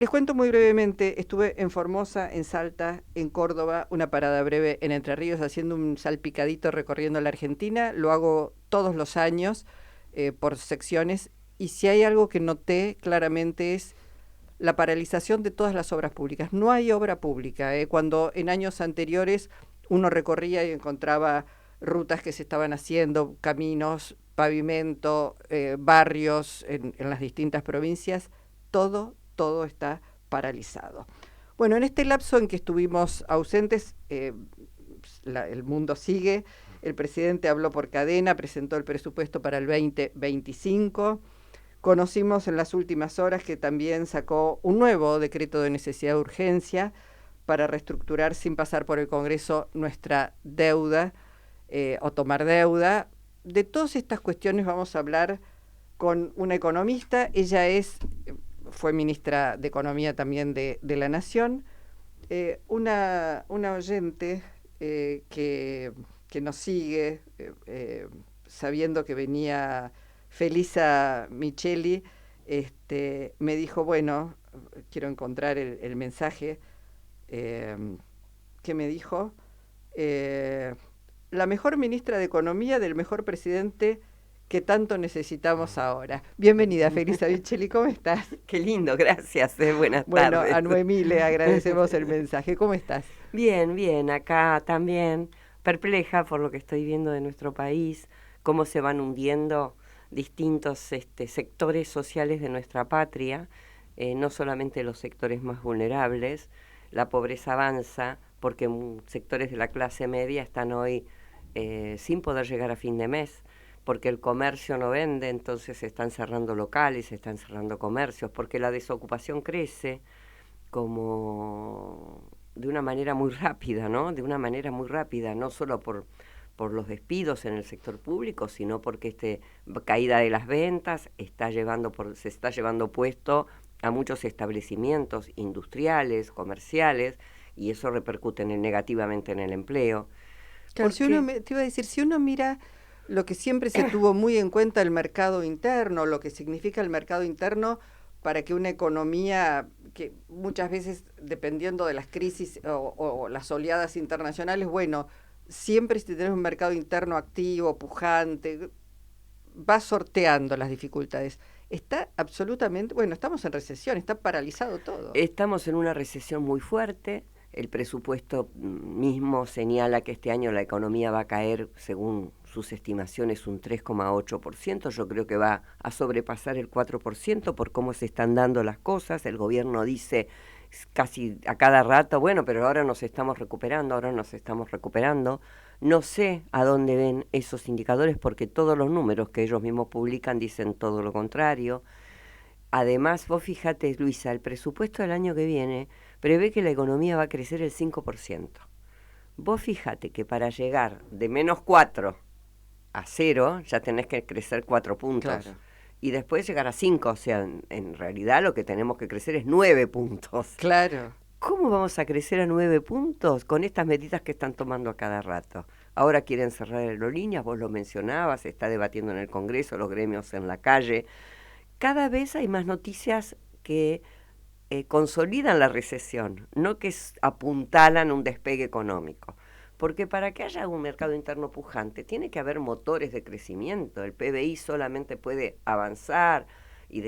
Les cuento muy brevemente, estuve en Formosa, en Salta, en Córdoba, una parada breve en Entre Ríos haciendo un salpicadito recorriendo la Argentina. Lo hago todos los años por secciones y si hay algo que noté claramente es la paralización de todas las obras públicas. No hay obra pública. Cuando en años anteriores uno recorría y encontraba rutas que se estaban haciendo, caminos, pavimento, barrios en las distintas provincias, todo está paralizado. Bueno, en este lapso en que estuvimos ausentes, el mundo sigue. El presidente habló por cadena, presentó el presupuesto para el 2025. Conocimos en las últimas horas que también sacó un nuevo decreto de necesidad de urgencia para reestructurar sin pasar por el Congreso nuestra deuda o tomar deuda. De todas estas cuestiones vamos a hablar con una economista. Ella fue ministra de Economía también de la Nación, una oyente que nos sigue, sabiendo que venía Felisa Micheli, me dijo, bueno, quiero encontrar el mensaje que me dijo, eh, la mejor ministra de Economía del mejor presidente que tanto necesitamos ahora. Bienvenida, Felisa Micheli, ¿cómo estás? Qué lindo, gracias, buenas Bueno, tardes. a Noemí le agradecemos el mensaje. ¿Cómo estás? Bien, bien, acá también perpleja por lo que estoy viendo de nuestro país, cómo se van hundiendo distintos sectores sociales de nuestra patria, no solamente los sectores más vulnerables, la pobreza avanza porque sectores de la clase media están hoy sin poder llegar a fin de mes, porque el comercio no vende, entonces se están cerrando locales, se están cerrando comercios, porque la desocupación crece como de una manera muy rápida, ¿no? De una manera muy rápida, no solo por los despidos en el sector público, sino porque caída de las ventas se está llevando puesto a muchos establecimientos industriales, comerciales, y eso repercute negativamente en el empleo. Claro, Porque te iba a decir, si uno mira lo que siempre se tuvo muy en cuenta el mercado interno, lo que significa el mercado interno para que una economía que muchas veces, dependiendo de las crisis o las oleadas internacionales, bueno, siempre si tenés un mercado interno activo, pujante, va sorteando las dificultades. Está absolutamente, bueno, estamos en recesión, está paralizado todo. estamos en una recesión muy fuerte. El presupuesto mismo señala que este año la economía va a caer, según sus estimaciones, un 3,8%. Yo creo que va a sobrepasar el 4% por cómo se están dando las cosas. El gobierno dice casi a cada rato, bueno, pero ahora nos estamos recuperando, ahora nos estamos recuperando. No sé a dónde ven esos indicadores porque todos los números que ellos mismos publican dicen todo lo contrario. Además, vos fíjate, Luisa, el presupuesto del año que viene prevé que la economía va a crecer el 5%. Vos fíjate que para llegar de -4 a 0 ya tenés que crecer 4 puntos. Claro, Y después llegar a 5, o sea, en realidad lo que tenemos que crecer es 9 puntos. claro. ¿Cómo vamos a crecer a 9 puntos con estas medidas que están tomando a cada rato? Ahora quieren cerrar aerolíneas, vos lo mencionabas, se está debatiendo en el Congreso, los gremios en la calle. Cada vez hay más noticias que consolidan la recesión, no que apuntalan un despegue económico. Porque para que haya un mercado interno pujante, tiene que haber motores de crecimiento. El PBI solamente puede avanzar y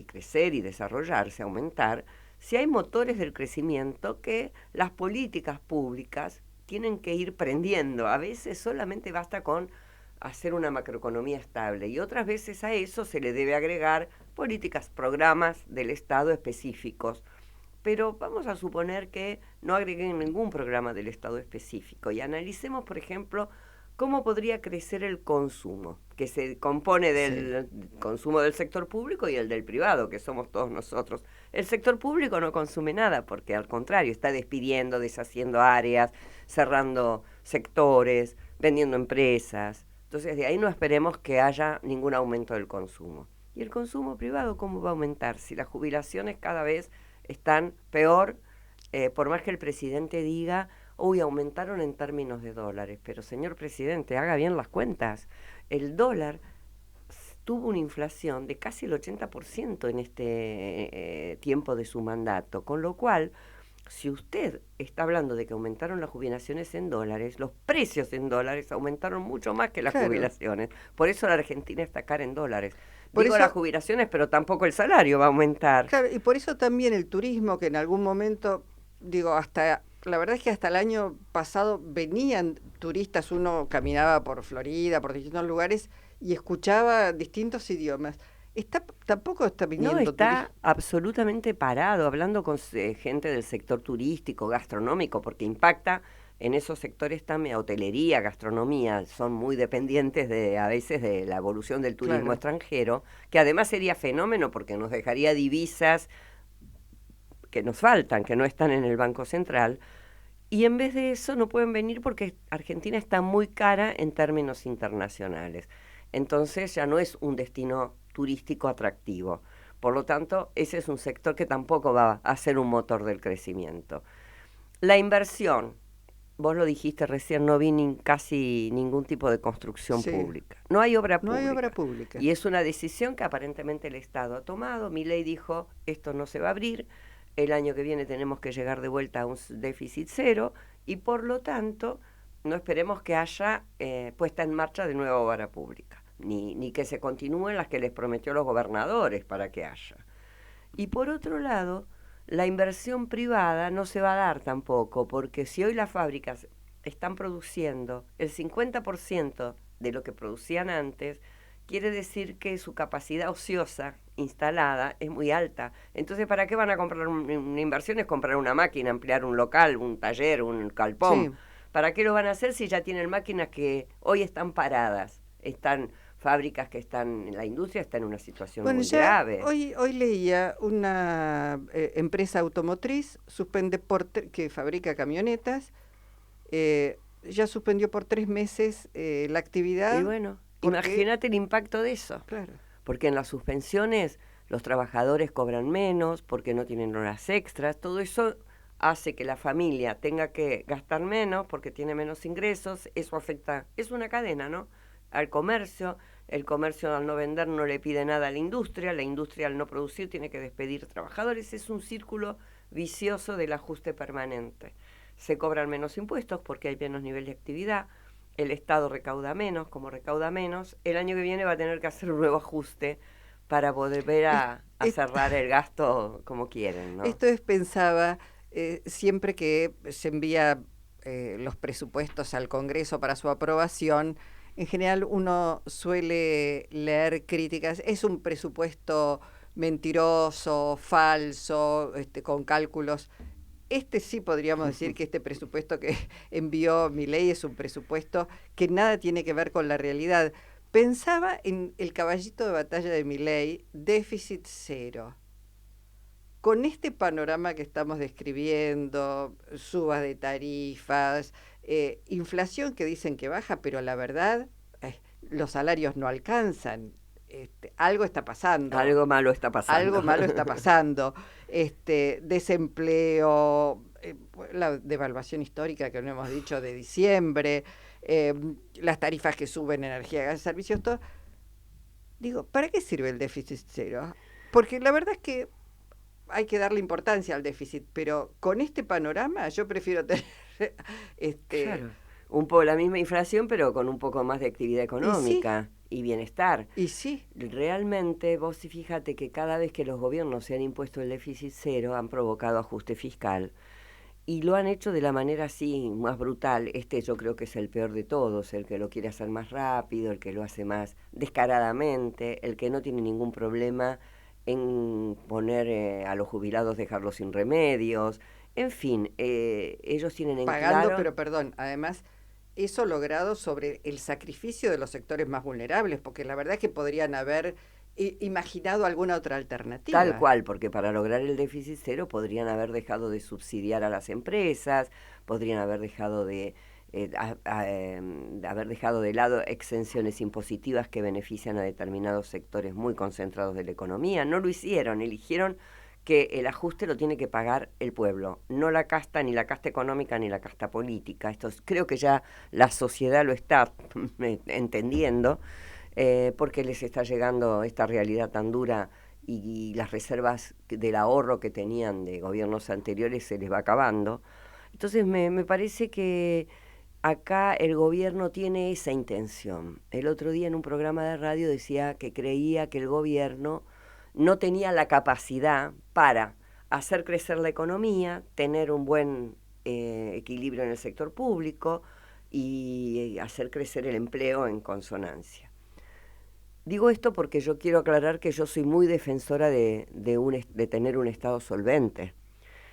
crecer y desarrollarse, aumentar, si hay motores del crecimiento que las políticas públicas tienen que ir prendiendo. A veces solamente basta con hacer una macroeconomía estable y otras veces a eso se le debe agregar políticas, programas del Estado específicos. Pero vamos a suponer que no agreguen ningún programa del Estado específico y analicemos, por ejemplo, cómo podría crecer el consumo, que se compone Sí. del consumo del sector público y el del privado, que somos todos nosotros. El sector público no consume nada, porque al contrario, está despidiendo, deshaciendo áreas, cerrando sectores, vendiendo empresas. Entonces, de ahí no esperemos que haya ningún aumento del consumo. ¿Y el consumo privado cómo va a aumentar? Si las jubilaciones cada vez están peor, por más que el presidente diga, uy, aumentaron en términos de dólares, pero señor presidente, haga bien las cuentas. El dólar tuvo una inflación de casi el 80% en este tiempo de su mandato, con lo cual, si usted está hablando de que aumentaron las jubilaciones en dólares, los precios en dólares aumentaron mucho más que las Claro. jubilaciones. Por eso la Argentina está cara en dólares. Por Digo las eso, jubilaciones, pero tampoco el salario va a aumentar. claro, y por eso también el turismo, que en algún momento, digo, hasta, la verdad es que hasta el año pasado venían turistas, uno caminaba por Florida, por distintos lugares, y escuchaba distintos idiomas. Tampoco está No, viniendo turismo. está absolutamente parado, hablando con gente del sector turístico, gastronómico, porque impacta en esos sectores también, hotelería, gastronomía, son muy dependientes a veces de la evolución del turismo Claro. extranjero, que además sería fenómeno porque nos dejaría divisas que nos faltan, que no están en el Banco Central, y en vez de eso no pueden venir porque Argentina está muy cara en términos internacionales. Entonces ya no es un destino turístico atractivo. Por lo tanto, ese es un sector que tampoco va a ser un motor del crecimiento. La inversión, vos lo dijiste recién, no vi casi ningún tipo de construcción Sí, pública. No hay obra no hay obra pública. pública. Y es una decisión que aparentemente el Estado ha tomado. Milei dijo, esto no se va a abrir, el año que viene tenemos que llegar de vuelta a un déficit cero y por lo tanto no esperemos que haya puesta en marcha de nueva obra pública, ni que se continúen las que les prometió los gobernadores para que haya. Y por otro lado, la inversión privada no se va a dar tampoco, porque si hoy las fábricas están produciendo el 50% de lo que producían antes, quiere decir que su capacidad ociosa instalada es muy alta. Entonces, ¿para qué van a comprar una inversión? Es comprar una máquina, ampliar un local, un taller, un Sí. galpón. ¿Para qué lo van a hacer si ya tienen máquinas que hoy están paradas? Están fábricas que están, en la industria está en una situación Bueno, muy ya grave. hoy leía una empresa automotriz suspende que fabrica camionetas, ya suspendió por 3 meses la Y actividad bueno, porque, imagínate el impacto de eso, claro, porque en las suspensiones los trabajadores cobran menos, porque no tienen horas extras, todo eso hace que la familia tenga que gastar menos porque tiene menos ingresos, eso afecta, es una cadena, ¿no? Al comercio, el comercio al no vender no le pide nada a la industria al no producir tiene que despedir trabajadores, es un círculo vicioso del ajuste permanente. Se cobran menos impuestos porque hay menos nivel de actividad, el Estado recauda menos, como recauda menos, el año que viene va a tener que hacer un nuevo ajuste para volver es- a cerrar el gasto como quieren, ¿no? esto es, pensaba, siempre que se envía los presupuestos al Congreso para su aprobación, en general uno suele leer críticas, es un presupuesto mentiroso, falso, con cálculos. Este sí podríamos decir que este presupuesto que envió Milei es un presupuesto que nada tiene que ver con la realidad. Pensaba en el caballito de batalla de Milei, déficit cero. Con este panorama que estamos describiendo, subas de tarifas, inflación que dicen que baja, pero la verdad, los salarios no alcanzan. Algo está pasando. Algo malo está pasando. Algo malo está pasando. Desempleo, la devaluación histórica que no hemos dicho de diciembre, eh, las tarifas que suben, energía, gas, servicios, todo. Digo, ¿para qué sirve el déficit cero? Porque la verdad es que hay que darle importancia al déficit, pero con este panorama yo prefiero tener, este, Claro, un poco la misma inflación, pero con un poco más de actividad y sí, económica y bienestar. y sí, Realmente, vos fíjate que cada vez que los gobiernos se han impuesto el déficit cero, han provocado ajuste fiscal. Y lo han hecho de la manera así, más brutal. Este yo creo que es el peor de todos, el que lo quiere hacer más rápido, el que lo hace más descaradamente, el que no tiene ningún problema en poner a los jubilados, dejarlos sin remedios. En fin, ellos tienen en pagando, claro, pero perdón, además, eso logrado sobre el sacrificio de los sectores más vulnerables, porque la verdad es que podrían haber imaginado alguna otra tal alternativa. cual, porque para lograr el déficit cero podrían haber dejado de subsidiar a las empresas, podrían haber dejado de haber dejado de lado exenciones impositivas que benefician a determinados sectores muy concentrados de la economía. No lo hicieron, eligieron que el ajuste lo tiene que pagar el pueblo, no la casta, ni la casta económica, ni la casta política. Esto creo que ya la sociedad lo está entendiendo. porque les está llegando esta realidad tan dura y las reservas del ahorro que tenían de gobiernos anteriores se les va acabando. Entonces me parece que acá el gobierno tiene esa intención. El otro día en un programa de radio decía que creía que el gobierno no tenía la capacidad para hacer crecer la economía, tener un buen equilibrio en el sector público y hacer crecer el empleo en consonancia. Digo esto porque yo quiero aclarar que yo soy muy defensora de tener un Estado solvente.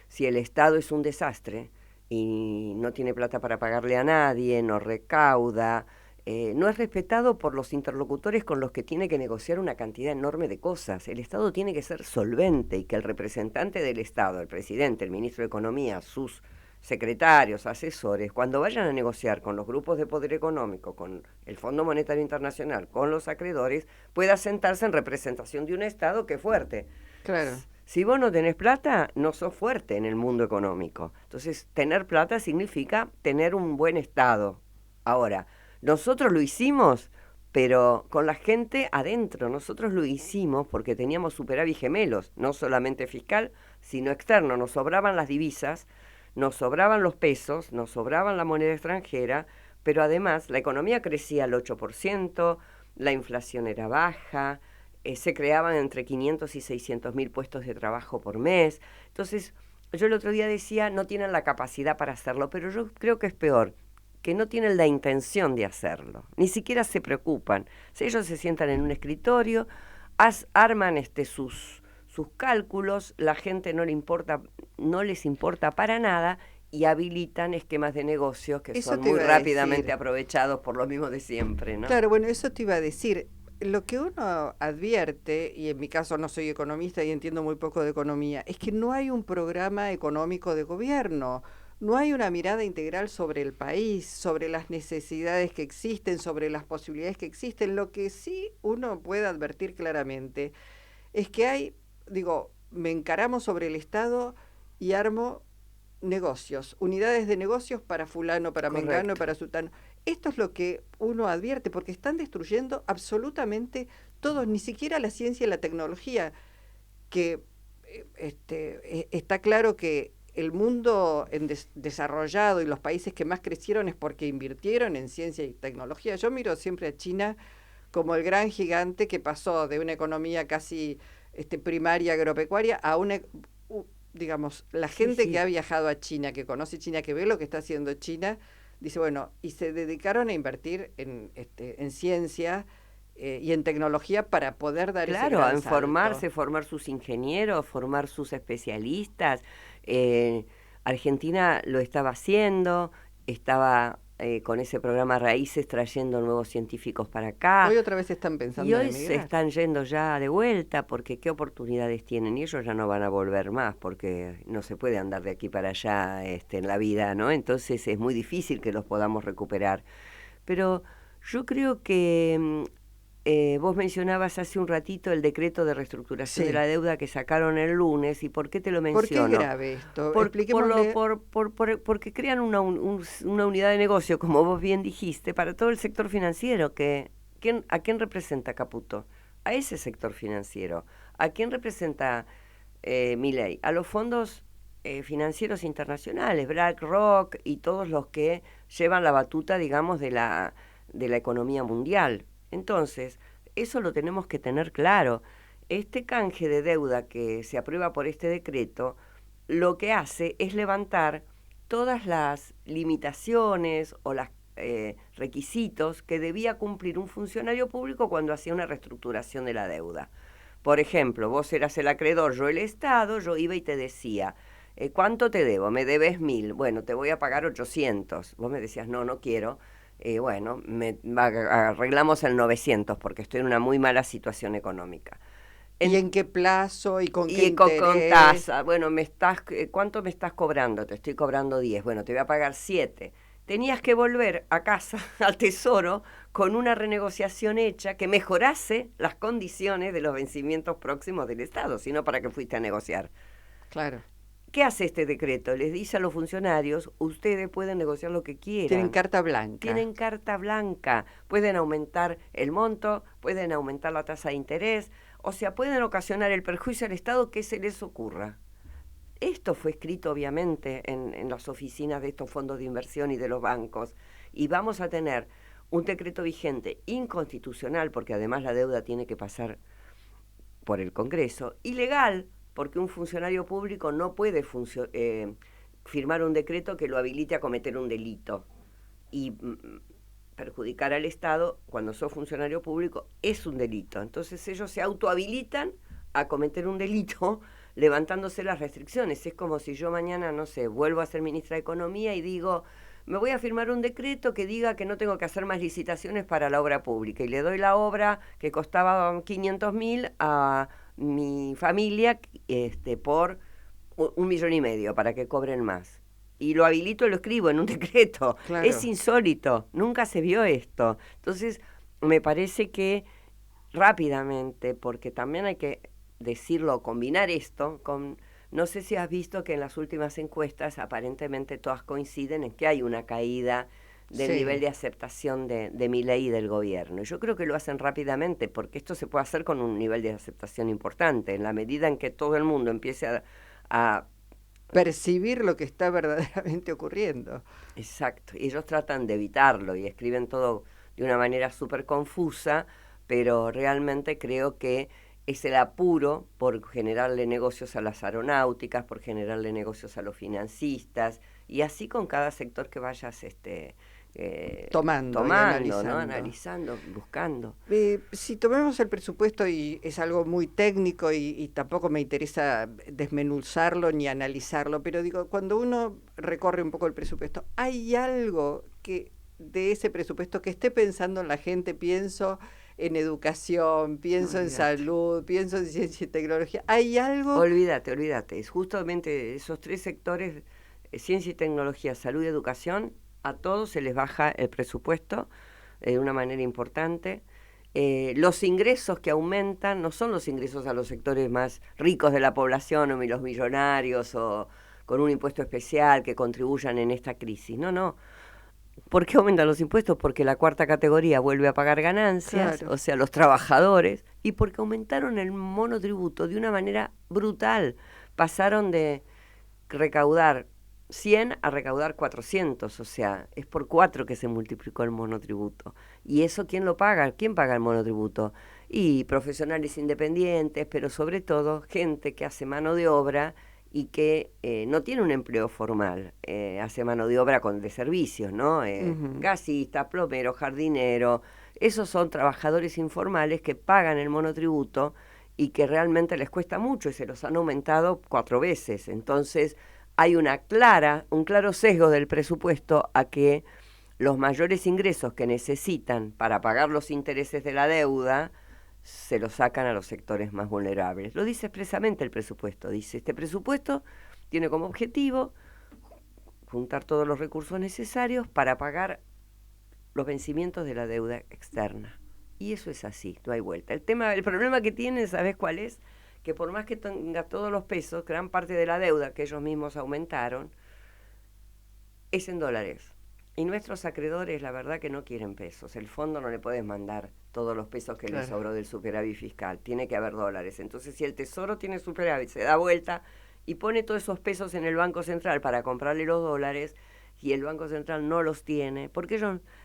Si el Estado es un desastre y no tiene plata para pagarle a nadie, no recauda, no es respetado por los interlocutores con los que tiene que negociar una cantidad enorme de cosas. El Estado tiene que ser solvente y que el representante del Estado, el presidente, el ministro de Economía, sus secretarios, asesores, cuando vayan a negociar con los grupos de poder económico, con el Fondo Monetario Internacional, con los acreedores, pueda sentarse en representación de un Estado que es fuerte. Claro. Si vos no tenés plata, no sos fuerte en el mundo económico. Entonces, tener plata significa tener un buen Estado. Ahora, nosotros lo hicimos, pero con la gente adentro. Nosotros lo hicimos porque teníamos superávit gemelos, no solamente fiscal, sino externo. Nos sobraban las divisas, nos sobraban los pesos, nos sobraban la moneda extranjera, pero además la economía crecía al 8%, la inflación era baja, se creaban entre 500 y 600 mil puestos de trabajo por mes. Entonces, yo el otro día decía, no tienen la capacidad para hacerlo, pero yo creo que es peor, que no tienen la intención de hacerlo, ni siquiera se preocupan. Si ellos se sientan en un escritorio, arman sus cálculos, la gente no les importa para nada y habilitan esquemas de negocios que Eso son muy rápidamente aprovechados por lo mismo de siempre, ¿no? Claro, bueno, eso te iba a decir. Lo que uno advierte, y en mi caso no soy economista y entiendo muy poco de economía, es que no hay un programa económico de gobierno, no hay una mirada integral sobre el país, sobre las necesidades que existen, sobre las posibilidades que existen. Lo que sí uno puede advertir claramente es que me encaramos sobre el Estado y armo negocios, unidades de negocios para fulano, para Correcto. mengano, para sutano. Esto es lo que uno advierte, porque están destruyendo absolutamente todo, ni siquiera la ciencia y la tecnología, que está claro que el mundo desarrollado y los países que más crecieron es porque invirtieron en ciencia y tecnología. Yo miro siempre a China como el gran gigante que pasó de una economía casi primaria agropecuaria a una... digamos, la gente que ha viajado a China, que conoce China, que ve lo que está haciendo China, dice, bueno, y se dedicaron a invertir en ciencia y en tecnología para poder dar ese gran Claro, a salto. formarse, formar sus ingenieros, formar sus especialistas. Argentina lo estaba haciendo, estaba con ese programa Raíces trayendo nuevos científicos para acá. Hoy otra vez están pensando y en hoy emigrar. se están yendo ya de vuelta porque qué oportunidades tienen y ellos ya no van a volver más porque no se puede andar de aquí para allá en la vida, ¿no? Entonces es muy difícil que los podamos recuperar. Pero yo creo que vos mencionabas hace un ratito el decreto de reestructuración de la deuda que sacaron el lunes. ¿Y por qué te lo menciono? ¿Por qué es grave esto? Porque crean una unidad de negocio, como vos bien dijiste, para todo el sector financiero. ¿A quién representa Caputo? A ese sector financiero. ¿A quién representa Milei? A los fondos financieros internacionales, BlackRock y todos los que llevan la batuta, digamos, de la economía mundial. Entonces, eso lo tenemos que tener claro. Este canje de deuda que se aprueba por este decreto, lo que hace es levantar todas las limitaciones o los requisitos que debía cumplir un funcionario público cuando hacía una reestructuración de la deuda. Por ejemplo, vos eras el acreedor, yo el Estado, yo iba y te decía, ¿cuánto te debo? Me debes 1.000, bueno, te voy a pagar 800. Vos me decías, no quiero. Bueno, arreglamos el 900 porque estoy en una muy mala situación económica. ¿Y en qué plazo? ¿Y con qué interés? Con tasa. Bueno, ¿cuánto me estás cobrando? Te estoy cobrando 10. Bueno, te voy a pagar 7. Tenías que volver a casa, al Tesoro, con una renegociación hecha que mejorase las condiciones de los vencimientos próximos del Estado, sino para qué fuiste a negociar. Claro. ¿Qué hace este decreto? Les dice a los funcionarios, ustedes pueden negociar lo que quieran. Tienen carta blanca. Tienen carta blanca. Pueden aumentar el monto, pueden aumentar la tasa de interés, o sea, pueden ocasionar el perjuicio al Estado que se les ocurra. Esto fue escrito, obviamente, en las oficinas de estos fondos de inversión y de los bancos. Y vamos a tener un decreto vigente inconstitucional, porque además la deuda tiene que pasar por el Congreso, ilegal, porque un funcionario público no puede firmar un decreto que lo habilite a cometer un delito. Y perjudicar al Estado, cuando sos funcionario público, es un delito. Entonces ellos se autohabilitan a cometer un delito levantándose las restricciones. Es como si yo mañana, no sé, vuelvo a ser ministra de Economía y digo, me voy a firmar un decreto que diga que no tengo que hacer más licitaciones para la obra pública, y le doy la obra que costaba 500.000 a mi familia por 1,5 millones para que cobren más. Y lo habilito y lo escribo en un decreto. Claro. Es insólito, nunca se vio esto. Entonces, me parece que rápidamente, porque también hay que decirlo, combinar esto con... No sé si has visto que en las últimas encuestas aparentemente todas coinciden en que hay una caída del nivel de aceptación de Milei y del gobierno. Yo creo que lo hacen rápidamente, porque esto se puede hacer con un nivel de aceptación importante. En la medida en que todo el mundo empiece a percibir lo que está verdaderamente ocurriendo. Exacto, y ellos tratan de evitarlo y escriben todo de una manera súper confusa, pero realmente creo que es el apuro por generarle negocios a las aeronáuticas, por generarle negocios a los financistas, y así con cada sector que vayas tomando, ¿no? Analizando, buscando. Si tomemos el presupuesto, y es algo muy técnico y tampoco me interesa desmenuzarlo ni analizarlo, pero digo, cuando uno recorre un poco el presupuesto, ¿hay algo que de ese presupuesto que esté pensando en la gente? Pienso en educación, pienso en salud, pienso en ciencia y tecnología. ¿Hay algo? Olvídate. Es justamente esos 3 sectores, ciencia y tecnología, salud y educación, a todos se les baja el presupuesto de una manera importante. Los ingresos que aumentan no son los ingresos a los sectores más ricos de la población o los millonarios o con un impuesto especial que contribuyan en esta crisis. No. ¿Por qué aumentan los impuestos? Porque la cuarta categoría vuelve a pagar ganancias, claro. O sea, los trabajadores, y porque aumentaron el monotributo de una manera brutal. Pasaron de recaudar 100 a recaudar 400, o sea, es por 4 que se multiplicó el monotributo. ¿Y eso quién lo paga? ¿Quién paga el monotributo? Y profesionales independientes, pero sobre todo gente que hace mano de obra y que no tiene un empleo formal, hace mano de obra de servicios, ¿no? Gasista, plomero, jardinero, esos son trabajadores informales que pagan el monotributo y que realmente les cuesta mucho y se los han aumentado 4 veces. Entonces, hay un claro sesgo del presupuesto a que los mayores ingresos que necesitan para pagar los intereses de la deuda se los sacan a los sectores más vulnerables. Lo dice expresamente el presupuesto. Dice, este presupuesto tiene como objetivo juntar todos los recursos necesarios para pagar los vencimientos de la deuda externa. Y eso es así, no hay vuelta. El problema que tienen, ¿sabes cuál es? Que por más que tenga todos los pesos, gran parte de la deuda que ellos mismos aumentaron es en dólares. Y nuestros acreedores, la verdad que no quieren pesos. El fondo no le puedes mandar todos los pesos que le sobró del superávit fiscal. Tiene que haber dólares. Entonces, si el Tesoro tiene superávit, se da vuelta y pone todos esos pesos en el Banco Central para comprarle los dólares, y el Banco Central no los tiene, porque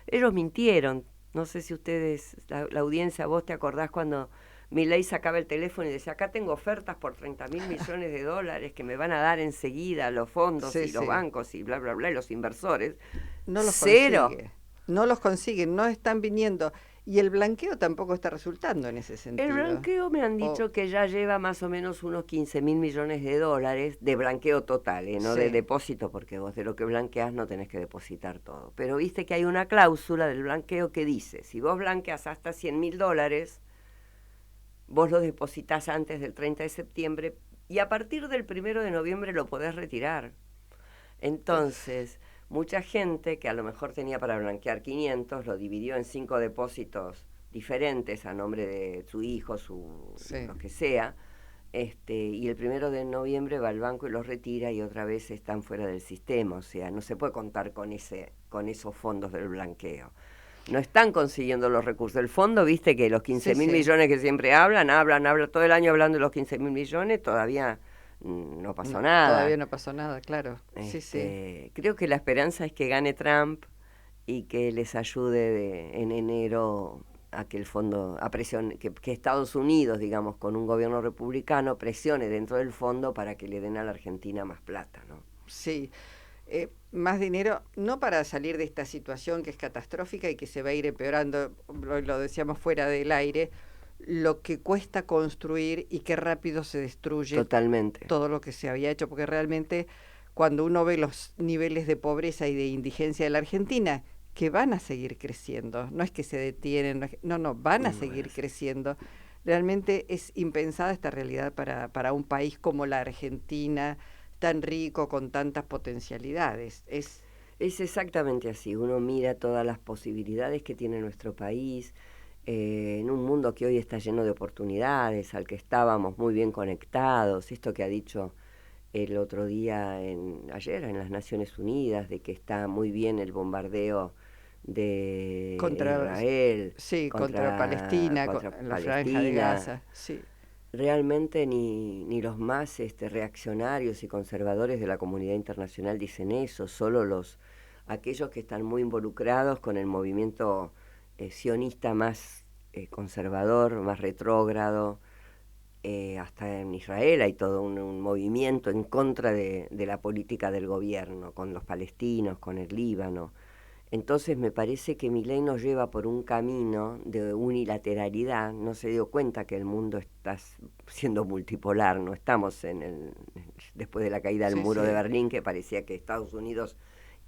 ellos mintieron. No sé si ustedes, la audiencia, vos te acordás cuando Milei sacaba el teléfono y decía, acá tengo ofertas por 30.000 millones de dólares que me van a dar enseguida los fondos y los bancos y bla, bla, bla, y los inversores. No los Cero. No los consiguen, no están viniendo. Y el blanqueo tampoco está resultando en ese sentido. El blanqueo me han dicho que ya lleva más o menos unos 15.000 millones de dólares de blanqueo total, no de depósito, porque vos de lo que blanqueás no tenés que depositar todo. Pero viste que hay una cláusula del blanqueo que dice, si vos blanqueas hasta 100.000 dólares, vos lo depositas antes del 30 de septiembre y a partir del 1 de noviembre lo podés retirar. Entonces, mucha gente que a lo mejor tenía para blanquear 500, lo dividió en 5 depósitos diferentes a nombre de su hijo, lo que sea, y el 1 de noviembre va al banco y los retira y otra vez están fuera del sistema. O sea, no se puede contar con esos fondos del blanqueo. No están consiguiendo los recursos. El fondo, viste que los 15.000 millones que siempre hablan todo el año hablando de los 15.000 millones, todavía no pasó nada. Todavía no pasó nada, claro. Creo que la esperanza es que gane Trump y que les ayude en enero a que el fondo, que Estados Unidos, digamos, con un gobierno republicano, presione dentro del fondo para que le den a la Argentina más plata, ¿no? Sí. Más dinero, no para salir de esta situación que es catastrófica y que se va a ir empeorando, lo decíamos fuera del aire, lo que cuesta construir y qué rápido se destruye totalmente todo lo que se había hecho, porque realmente cuando uno ve los niveles de pobreza y de indigencia de la Argentina, que van a seguir creciendo, no es que se detienen, no, van a seguir creciendo. Realmente es impensada esta realidad para un país como la Argentina, tan rico, con tantas potencialidades. Es exactamente así. Uno mira todas las posibilidades que tiene nuestro país, en un mundo que hoy está lleno de oportunidades, al que estábamos muy bien conectados. Esto que ha dicho el otro día, ayer en las Naciones Unidas, de que está muy bien el bombardeo de Israel. Sí, contra Palestina, en la franja de Gaza. Sí. Realmente ni los más reaccionarios y conservadores de la comunidad internacional dicen eso, solo aquellos que están muy involucrados con el movimiento sionista más conservador, más retrógrado. Hasta en Israel hay todo un movimiento en contra de la política del gobierno, con los palestinos, con el Líbano. Entonces me parece que Milei nos lleva por un camino de unilateralidad. No se dio cuenta que el mundo está siendo multipolar. No estamos después de la caída del muro de Berlín, que parecía que Estados Unidos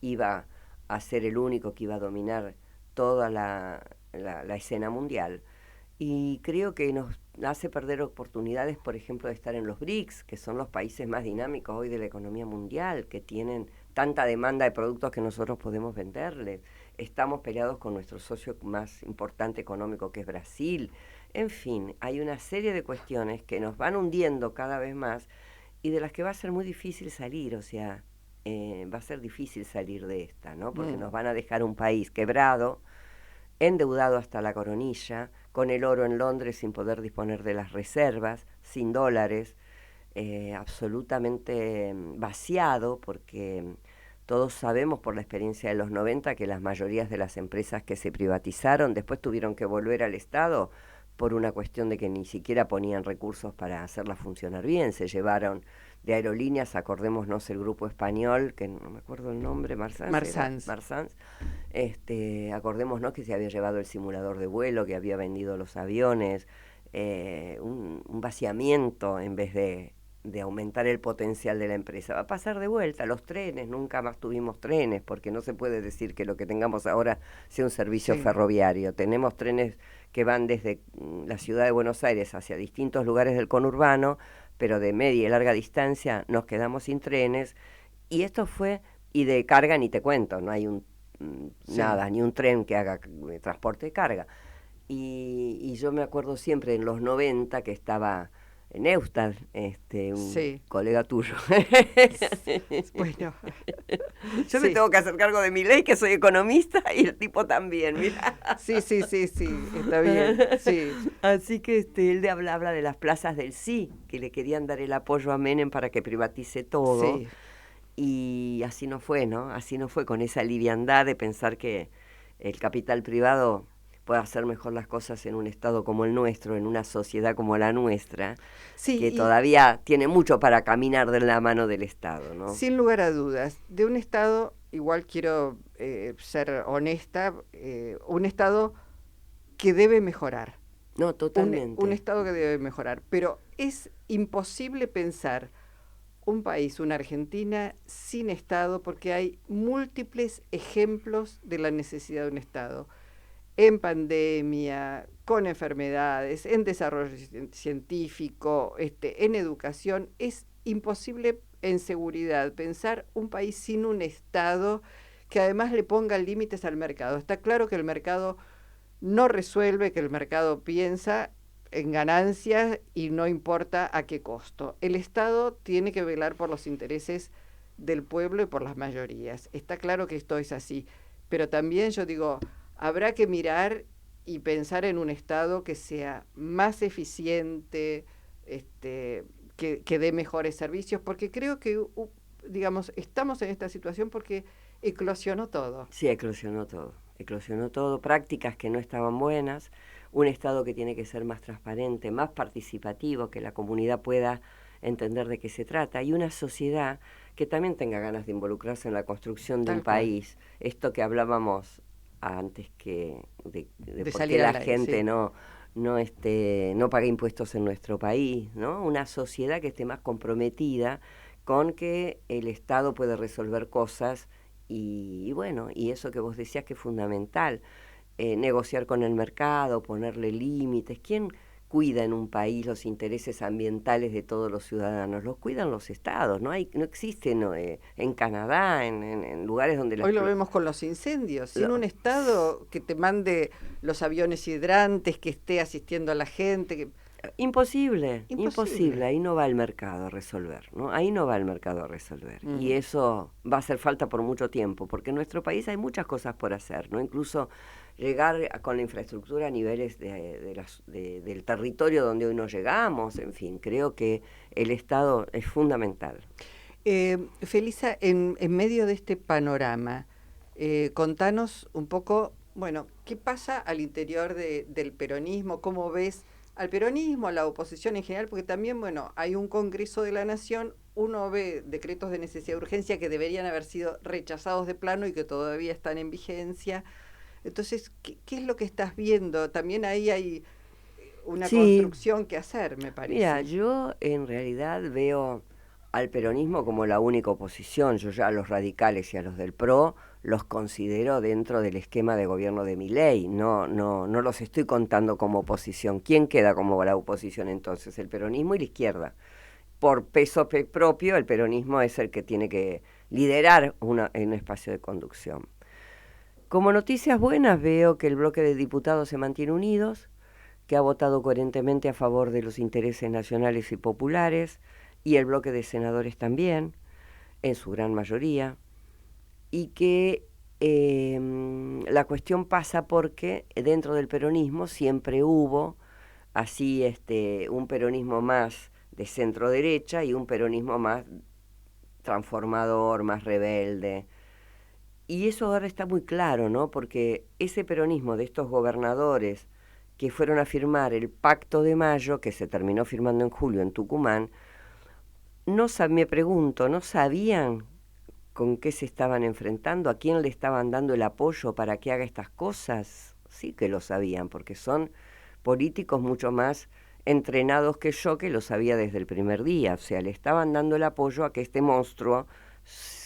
iba a ser el único que iba a dominar toda la escena mundial. Y creo que nos hace perder oportunidades, por ejemplo, de estar en los BRICS, que son los países más dinámicos hoy de la economía mundial, que tienen tanta demanda de productos que nosotros podemos venderles. Estamos peleados con nuestro socio más importante económico, que es Brasil. En fin, hay una serie de cuestiones que nos van hundiendo cada vez más y de las que va a ser muy difícil salir. O sea, va a ser difícil salir de esta, ¿no? Porque nos van a dejar un país quebrado, endeudado hasta la coronilla, con el oro en Londres sin poder disponer de las reservas, sin dólares, absolutamente vaciado, porque todos sabemos por la experiencia de los 90 que las mayorías de las empresas que se privatizaron después tuvieron que volver al Estado por una cuestión de que ni siquiera ponían recursos para hacerlas funcionar bien. Se llevaron de aerolíneas, acordémonos el grupo español, que no me acuerdo el nombre, Marsans, acordémonos que se había llevado el simulador de vuelo, que había vendido los aviones, un vaciamiento en vez de aumentar el potencial de la empresa. Va a pasar de vuelta. Los trenes, nunca más tuvimos trenes, porque no se puede decir que lo que tengamos ahora sea un servicio ferroviario. Tenemos trenes que van desde la ciudad de Buenos Aires hacia distintos lugares del conurbano, pero de media y larga distancia nos quedamos sin trenes, y esto fue, y de carga ni te cuento, no hay nada, ni un tren que haga transporte de carga. Y yo me acuerdo siempre en los 90 que estaba Neustadt, un colega tuyo. Bueno, yo me tengo que hacer cargo de mi ley, que soy economista, y el tipo también, mira. Sí, está bien, sí. Así que él habla de las plazas del sí, que le querían dar el apoyo a Menem para que privatice todo. Sí. Y así no fue, ¿no? Así no fue, con esa liviandad de pensar que el capital privado puede hacer mejor las cosas en un estado como el nuestro, en una sociedad como la nuestra, que todavía tiene mucho para caminar de la mano del Estado, ¿no? Sin lugar a dudas. De un Estado, igual quiero ser honesta, un Estado que debe mejorar. No, totalmente. Un Estado que debe mejorar. Pero es imposible pensar un país, una Argentina, sin Estado, porque hay múltiples ejemplos de la necesidad de un Estado. En pandemia, con enfermedades, en desarrollo científico, en educación. Es imposible en seguridad pensar un país sin un Estado que además le ponga límites al mercado. Está claro que el mercado no resuelve, que el mercado piensa, en ganancias y no importa a qué costo. El Estado tiene que velar por los intereses del pueblo y por las mayorías. Está claro que esto es así, pero también yo digo, habrá que mirar y pensar en un Estado que sea más eficiente, que dé mejores servicios, porque creo que, digamos, estamos en esta situación porque eclosionó todo. Sí, eclosionó todo, prácticas que no estaban buenas, un Estado que tiene que ser más transparente, más participativo, que la comunidad pueda entender de qué se trata, y una sociedad que también tenga ganas de involucrarse en la construcción de un Tal cual. país. Esto que hablábamos antes que de De por qué salir la al aire, gente sí. no paga impuestos en nuestro país, ¿no? Una sociedad que esté más comprometida con que el Estado puede resolver cosas y bueno, y eso que vos decías que es fundamental, negociar con el mercado, ponerle límites. ¿Quién cuida en un país los intereses ambientales de todos los ciudadanos? Los cuidan los estados, no existe en Canadá, en lugares donde Hoy lo vemos con los incendios, sin lo- un Estado que te mande los aviones hidrantes, que esté asistiendo a la gente. Imposible, imposible, Imposible. ahí no va el mercado a resolver, ¿no? Ahí no va el mercado a resolver. Y eso va a hacer falta por mucho tiempo, porque en nuestro país hay muchas cosas por hacer, ¿no? Incluso con la infraestructura a niveles del territorio donde hoy no llegamos, en fin, creo que el Estado es fundamental. Felisa, en medio de este panorama, contanos un poco, bueno, ¿qué pasa al interior del peronismo? ¿Cómo ves al peronismo, a la oposición en general? Porque también, bueno, hay un Congreso de la Nación, uno ve decretos de necesidad de urgencia que deberían haber sido rechazados de plano y que todavía están en vigencia. Entonces, ¿qué es lo que estás viendo? También ahí hay una Sí, construcción que hacer, me mira, parece. yo en realidad veo al peronismo como la única oposición. Yo ya a los radicales y a los del PRO los considero dentro del esquema de gobierno de Milei. No los estoy contando como oposición. ¿Quién queda como la oposición entonces? El peronismo y la izquierda. Por peso propio, el peronismo es el que tiene que liderar en un espacio de conducción. Como noticias buenas veo que el bloque de diputados se mantiene unidos, que ha votado coherentemente a favor de los intereses nacionales y populares, y el bloque de senadores también, en su gran mayoría, y que la cuestión pasa porque dentro del peronismo siempre hubo así un peronismo más de centro derecha y un peronismo más transformador, más rebelde. Y eso ahora está muy claro, ¿no? Porque ese peronismo de estos gobernadores que fueron a firmar el Pacto de Mayo, que se terminó firmando en julio en Tucumán, me pregunto, ¿no sabían con qué se estaban enfrentando? ¿A quién le estaban dando el apoyo para que haga estas cosas? Sí que lo sabían, porque son políticos mucho más entrenados que yo, que lo sabía desde el primer día. O sea, le estaban dando el apoyo a que este monstruo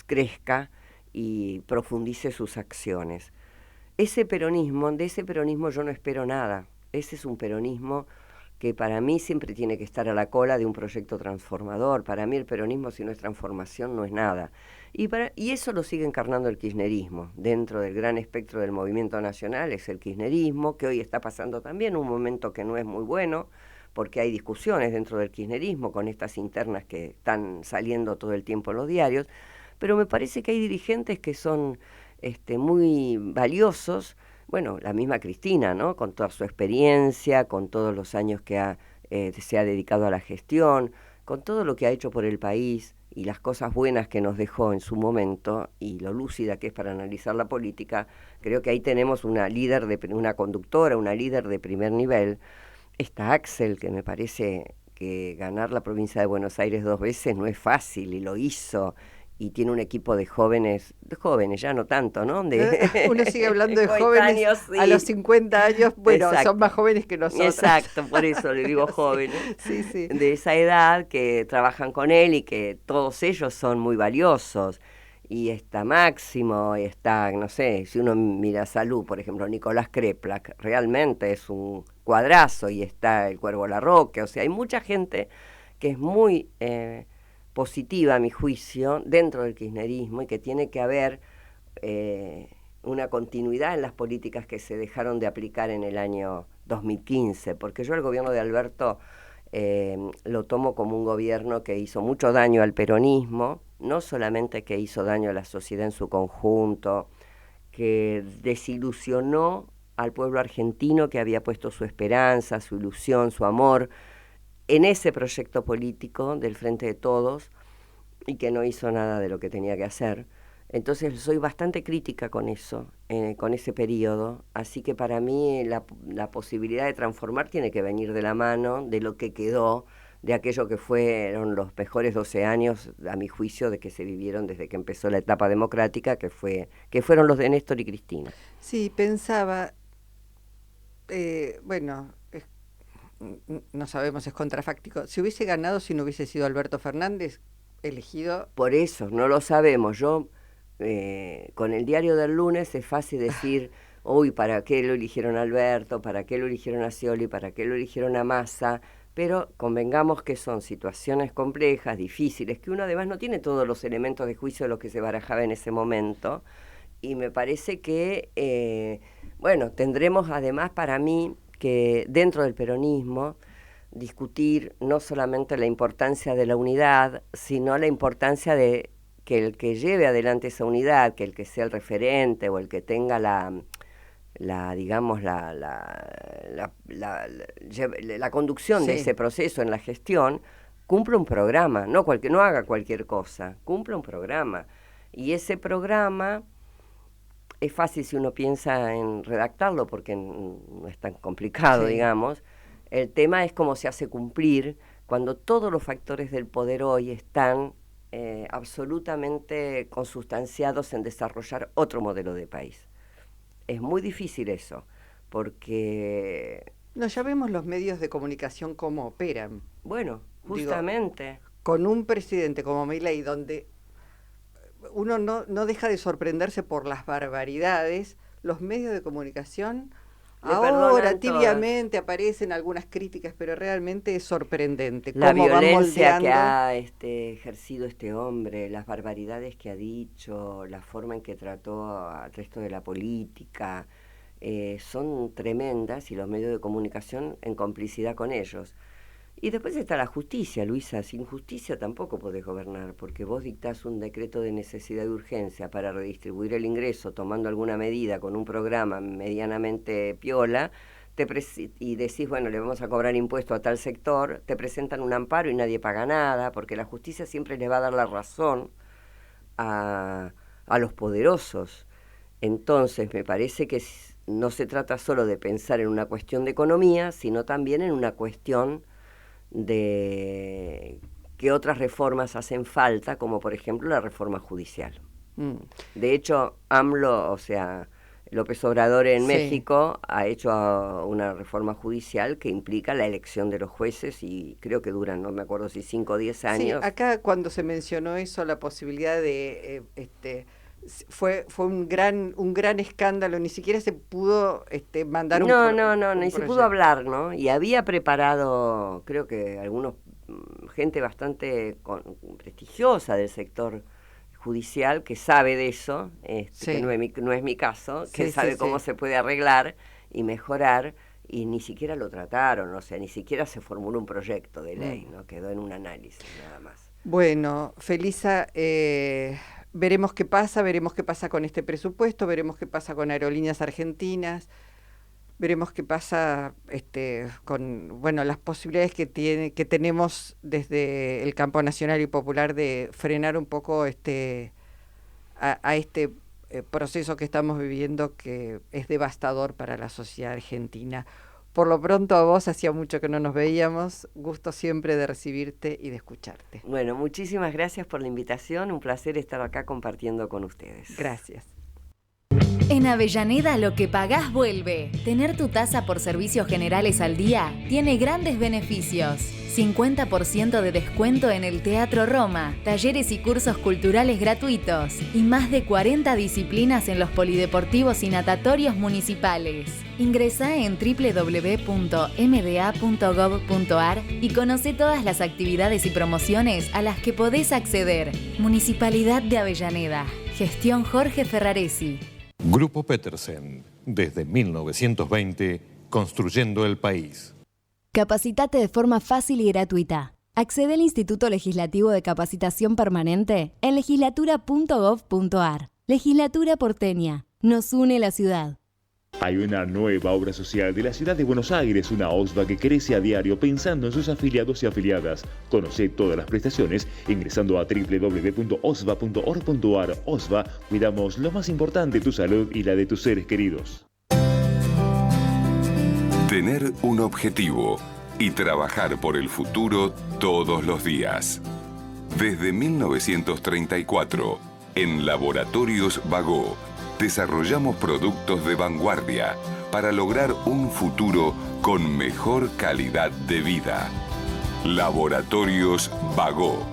crezca y profundice sus acciones. De ese peronismo yo no espero nada. Ese es un peronismo que para mí siempre tiene que estar a la cola de un proyecto transformador. Para mí el peronismo, si no es transformación, no es nada. Y eso lo sigue encarnando el kirchnerismo. Dentro del gran espectro del movimiento nacional es el kirchnerismo, que hoy está pasando también un momento que no es muy bueno, porque hay discusiones dentro del kirchnerismo con estas internas que están saliendo todo el tiempo en los diarios, pero me parece que hay dirigentes que son muy valiosos. Bueno, la misma Cristina, ¿no? Con toda su experiencia, con todos los años que se ha dedicado a la gestión, con todo lo que ha hecho por el país y las cosas buenas que nos dejó en su momento y lo lúcida que es para analizar la política, creo que ahí tenemos una conductora, una líder de primer nivel. Está Axel, que me parece que ganar la provincia de Buenos Aires 2 veces no es fácil y lo hizo. Y tiene un equipo de jóvenes, ya no tanto, ¿no? Uno sigue hablando De de jóvenes coetáneos, a los sí. 50 años, bueno, son Exacto, más jóvenes que nosotros. exacto, por eso le digo Sí, jóvenes, sí, sí. de esa edad que trabajan con él y que todos ellos son muy valiosos. Y está Máximo, y está, no sé, si uno mira Salud, por ejemplo, Nicolás Kreplak, realmente es un cuadrazo, y está el Cuervo Larroque, o sea, hay mucha gente que es muy positiva, a mi juicio, dentro del kirchnerismo y que tiene que haber una continuidad en las políticas que se dejaron de aplicar en el año 2015, porque yo el gobierno de Alberto lo tomo como un gobierno que hizo mucho daño al peronismo, no solamente que hizo daño a la sociedad en su conjunto, que desilusionó al pueblo argentino que había puesto su esperanza, su ilusión, su amor en ese proyecto político del Frente de Todos y que no hizo nada de lo que tenía que hacer. Entonces soy bastante crítica con eso, con ese periodo, así que para mí la posibilidad de transformar tiene que venir de la mano de lo que quedó, de aquello que fueron los mejores 12 años, a mi juicio, de que se vivieron desde que empezó la etapa democrática, que fueron los de Néstor y Cristina. Sí, pensaba, no sabemos, es contrafáctico, si hubiese ganado si no hubiese sido Alberto Fernández elegido... Por eso, no lo sabemos. Yo... con el diario del lunes es fácil decir, uy, ¿para qué lo eligieron a Alberto? ¿Para qué lo eligieron a Scioli? ¿Para qué lo eligieron a Massa? Pero convengamos que son situaciones complejas, difíciles, que uno además no tiene todos los elementos de juicio de lo que se barajaba en ese momento. Y me parece que, tendremos además para mí que dentro del peronismo discutir no solamente la importancia de la unidad, sino la importancia de que el que lleve adelante esa unidad, que el que sea el referente o el que tenga la conducción de ese proceso en la gestión, cumpla un programa, no haga cualquier cosa, cumpla un programa. Y ese programa es fácil si uno piensa en redactarlo, porque no es tan complicado, digamos. El tema es cómo se hace cumplir cuando todos los factores del poder hoy están absolutamente consustanciados en desarrollar otro modelo de país. Es muy difícil eso, porque... No, ya vemos los medios de comunicación cómo operan. Bueno, justamente. Digo, con un presidente como Milei, donde uno no deja de sorprenderse por las barbaridades, los medios de comunicación... Ahora tibiamente aparecen algunas críticas, pero realmente es sorprendente la cómo violencia que ha ejercido este hombre, las barbaridades que ha dicho, la forma en que trató al resto de la política, son tremendas, y los medios de comunicación en complicidad con ellos. Y después está la justicia, Luisa. Sin justicia tampoco podés gobernar, porque vos dictás un decreto de necesidad y urgencia para redistribuir el ingreso tomando alguna medida con un programa medianamente piola, y decís, bueno, le vamos a cobrar impuesto a tal sector, te presentan un amparo y nadie paga nada, porque la justicia siempre le va a dar la razón a los poderosos. Entonces me parece que no se trata solo de pensar en una cuestión de economía, sino también en una cuestión de qué otras reformas hacen falta, como por ejemplo la reforma judicial. De hecho, AMLO, o sea, López Obrador en México ha hecho una reforma judicial que implica la elección de los jueces, y creo que duran, no me acuerdo si 5 o 10 años. Sí, acá cuando se mencionó eso, la posibilidad de... Fue un gran escándalo, ni siquiera se pudo mandar ni se pudo hablar, ¿no? Y había preparado, creo que gente bastante prestigiosa del sector judicial que sabe de eso, que no es mi caso, que sabe cómo se puede arreglar y mejorar, y ni siquiera lo trataron, o sea, ni siquiera se formuló un proyecto de ley, ¿no? Quedó en un análisis nada más. Bueno, Felisa, veremos qué pasa con este presupuesto, veremos qué pasa con Aerolíneas Argentinas, veremos qué pasa con las posibilidades que tenemos desde el campo nacional y popular de frenar un poco a este proceso que estamos viviendo, que es devastador para la sociedad argentina. Por lo pronto, a vos, hacía mucho que no nos veíamos, gusto siempre de recibirte y de escucharte. Bueno, muchísimas gracias por la invitación, un placer estar acá compartiendo con ustedes. Gracias. En Avellaneda lo que pagás vuelve. Tener tu tasa por servicios generales al día tiene grandes beneficios. 50% de descuento en el Teatro Roma, talleres y cursos culturales gratuitos y más de 40 disciplinas en los polideportivos y natatorios municipales. Ingresá en www.mda.gov.ar y conoce todas las actividades y promociones a las que podés acceder. Municipalidad de Avellaneda. Gestión Jorge Ferraresi. Grupo Petersen, desde 1920, construyendo el país. Capacitate de forma fácil y gratuita. Accede al Instituto Legislativo de Capacitación Permanente en legislatura.gov.ar. Legislatura porteña. Nos une la ciudad. Hay una nueva obra social de la ciudad de Buenos Aires, una OSVA que crece a diario pensando en sus afiliados y afiliadas. Conoce todas las prestaciones ingresando a www.osva.org.ar. OSVA, cuidamos lo más importante, tu salud y la de tus seres queridos. Tener un objetivo y trabajar por el futuro todos los días. Desde 1934, en Laboratorios Bagó, desarrollamos productos de vanguardia para lograr un futuro con mejor calidad de vida. Laboratorios Bagó.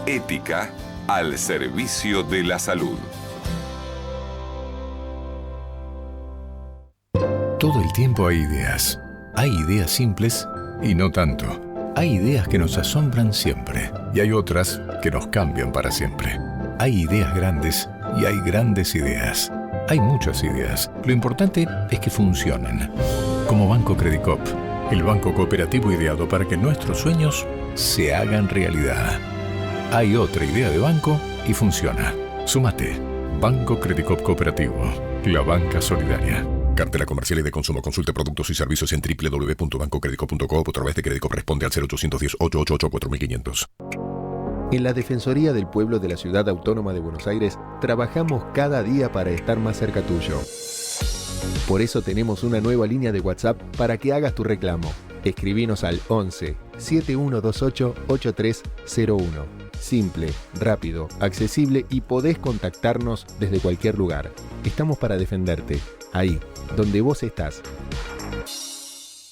Ética al servicio de la salud. Todo el tiempo hay ideas. Hay ideas simples y no tanto. Hay ideas que nos asombran siempre y hay otras que nos cambian para siempre. Hay ideas grandes y hay grandes ideas. Hay muchas ideas. Lo importante es que funcionen. Como Banco Credicop, el banco cooperativo ideado para que nuestros sueños se hagan realidad. Hay otra idea de banco y funciona. Súmate. Banco Credicop Cooperativo. La banca solidaria. Cartela comercial y de consumo. Consulte productos y servicios en www.bancocredico.com o a través de Credicop. Responde al 0810-888-4500. En la Defensoría del Pueblo de la Ciudad Autónoma de Buenos Aires trabajamos cada día para estar más cerca tuyo. Por eso tenemos una nueva línea de WhatsApp para que hagas tu reclamo. Escribinos al 11 7128 8301. Simple, rápido, accesible y podés contactarnos desde cualquier lugar. Estamos para defenderte, ahí, donde vos estás.